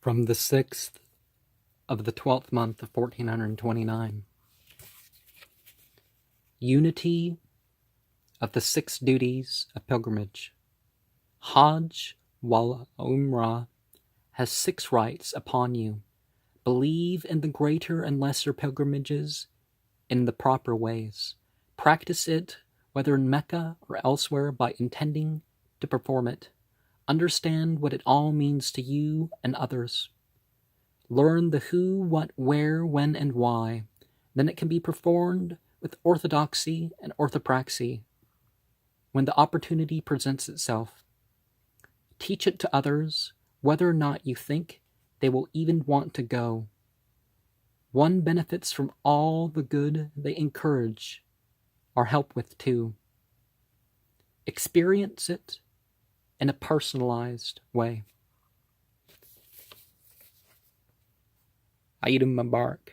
From the 6th of the 12th month of 1429. Unity of the 6 duties of pilgrimage. Hajj Wa L Umrah has 6 rights upon you. Believe in the greater and lesser pilgrimages in the proper ways. Practice it, whether in Mecca or elsewhere, by intending to perform it. Understand what it all means to you and others. Learn the who, what, where, when, and why. Then it can be performed with orthodoxy and orthopraxy when the opportunity presents itself. Teach it to others, whether or not you think they will even want to go. One benefits from all the good they encourage or help with too. Experience it in a personalized way. Eid Mubarak.